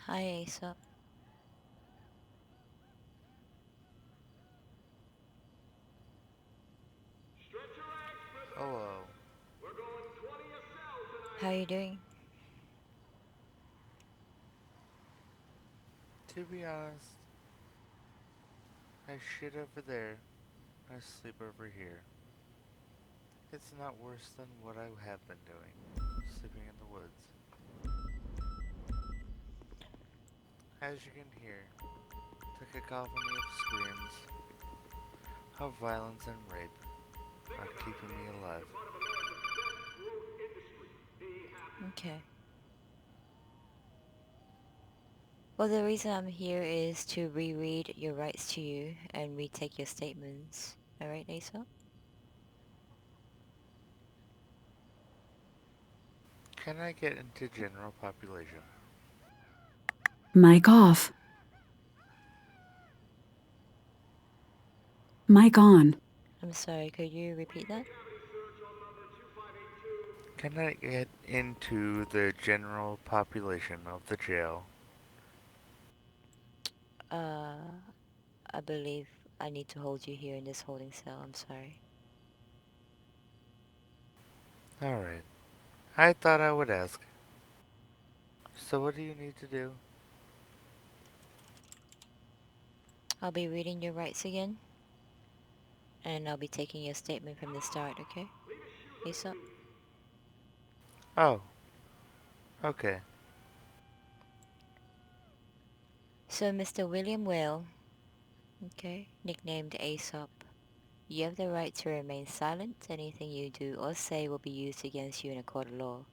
Hi, Aesop. Hello. How are you doing? To be honest, I shit over there, I sleep over here. It's not worse than what I have been doing, sleeping in the woods. As you can hear, the cacophony of screams, of violence and rape are keeping me alive. Okay. Well, the reason I'm here is to reread your rights to you and retake your statements. Alright, Aesop? Can I get into general population? Mic off. Mic on. I'm sorry, could you repeat that? Can I get into the general population of the jail? Uh, I believe I need to hold you here in this holding cell. I'm sorry. Alright. I thought I would ask. So what do you need to do? I'll be reading your rights again, and I'll be taking your statement from the start, okay? Aesop? Oh, okay. So, Mr. William Whale, okay, nicknamed Aesop, you have the right to remain silent. Anything you do or say will be used against you in a court of law.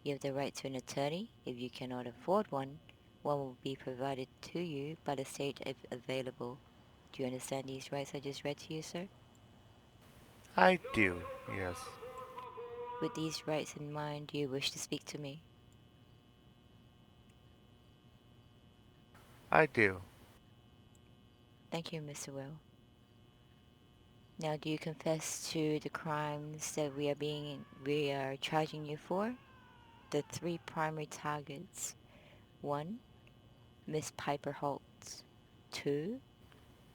You have the right to an attorney. If you cannot afford one, one will be provided to you by the state if available. Do you understand these rights I just read to you, sir? I do, yes. With these rights in mind, do you wish to speak to me? I do. Thank you, Mr. Will. Now, do you confess to the crimes that we are charging you for? The three primary targets. 1. Miss Piper Holtz. 2.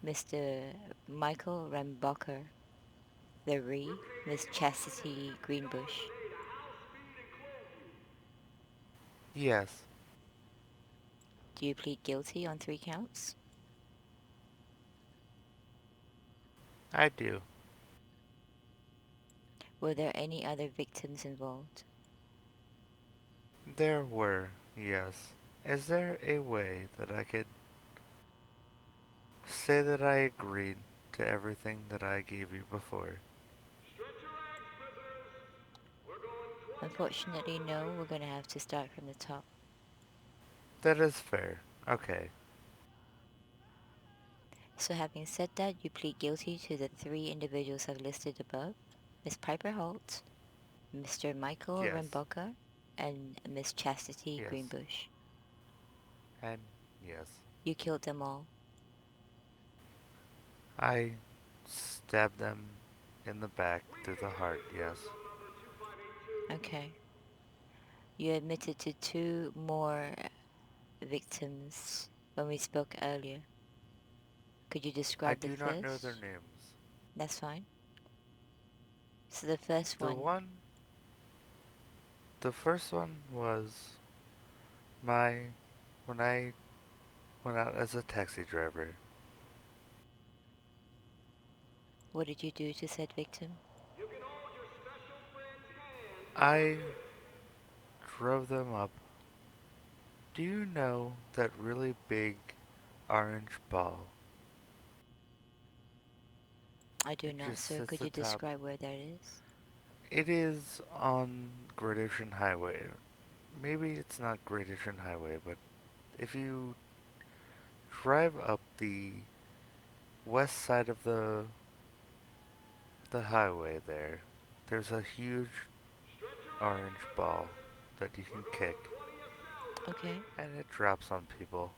Mr. Michael Rambucker. 3. Miss Chastity Greenbush. Yes, Do you plead guilty on 3 counts? I do. Were there any other victims involved? There were, yes. Is there a way that I could say that I agreed to everything that I gave you before? Unfortunately, no. We're going to have to start from the top. That is fair. Okay. So having said that, you plead guilty to the 3 individuals I've listed above. Miss Piper Holt, Mr. Michael Yes. Rambucker, and Miss Chastity Yes. Greenbush. And yes. You killed them all. I stabbed them in the back through the heart, yes. Okay. You admitted to 2 more victims when we spoke earlier. Could you I describe the do not know their first? names. That's fine. So the first The one, one, the first one was my, when I went out as a taxi driver. what did you do to said victim? I drove them up. Do you know that really big orange ball? I do It not, just sir. sits Could you atop. describe where that is? It is on Great Ocean Highway. Maybe it's not Great Ocean Highway, but if you drive up the west side of the highway there, there's a huge orange ball that you can kick, Okay. and it drops on people.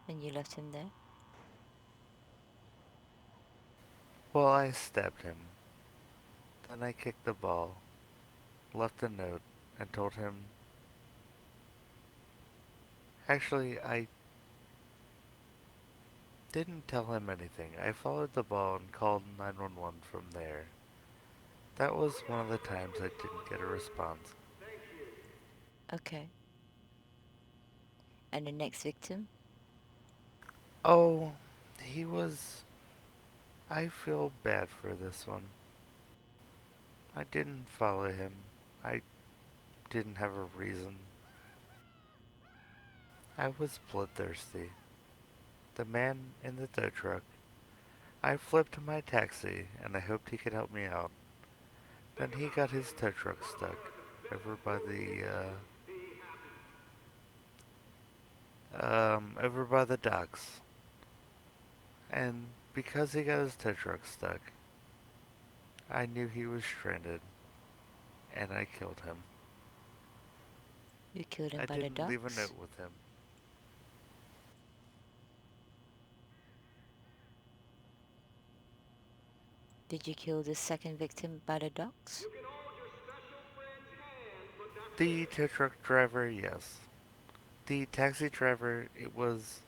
And you left him there? Well, I stabbed him. Then I kicked the ball, left a note, and told him Actually, I didn't tell him anything. I followed the ball and called 911 from there. That was one of the times I didn't get a response. Okay. And the next victim? Oh, he was. I feel bad for this one. I didn't follow him. I didn't have a reason. I was bloodthirsty. The man in the tow truck. I flipped my taxi and I hoped he could help me out. Then he got his tow truck stuck over by the docks. And because he got his tow truck stuck, I knew he was stranded and I killed him. You killed him I by the didn't leave a docks? note with him. Did you kill the second victim by the docks? The tow truck driver, yes. The taxi driver, it was.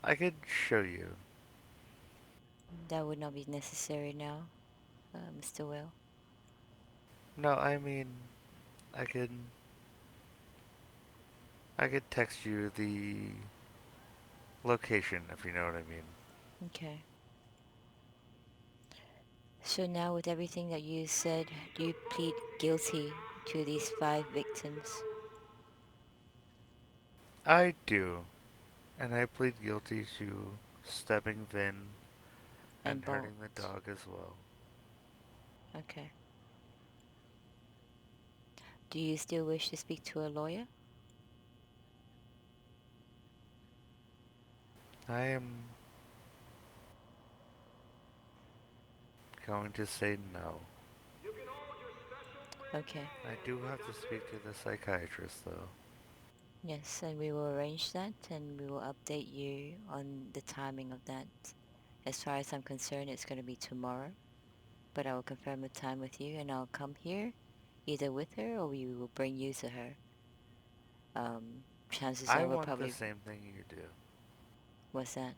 I could show you. That would not be necessary now, Mr. Will. No, I mean, I could. I could text you the location if you know what I mean. Okay. So now with everything that you said, do you plead guilty to these five victims I do, and I plead guilty to stabbing Vin and and hurting the Bolt? dog as well. Okay. Do you still wish to speak to a lawyer? I am going to say no. Okay. I do have to speak to the psychiatrist though. Yes, and we will arrange that and we will update you on the timing of that. As far as I'm concerned, it's going to be tomorrow, but I will confirm the time with you and I'll come here either with her or we will bring you to her. Chances I are we'll want the probably. same thing you do. What's that?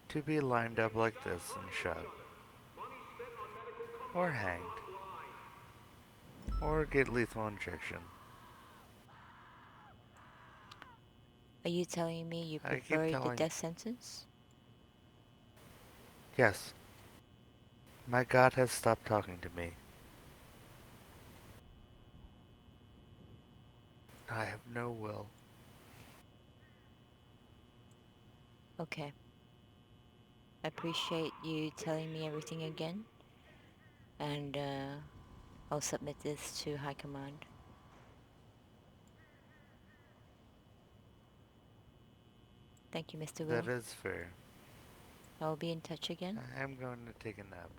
To be lined up like this and shot. Or hanged. Or get lethal injection. Are you telling me you I keep prefer the telling. death sentence? Yes, my god has stopped talking to me. I have no will. Okay. I appreciate you telling me everything again, and I'll submit this to High Command. Thank you, Mr. That Will. is fair. I'll be in touch again. I am going to take a nap.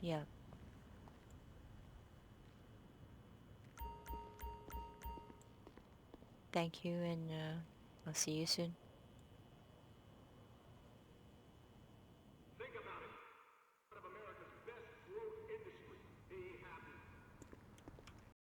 Yeah. Thank you, and I'll see you soon.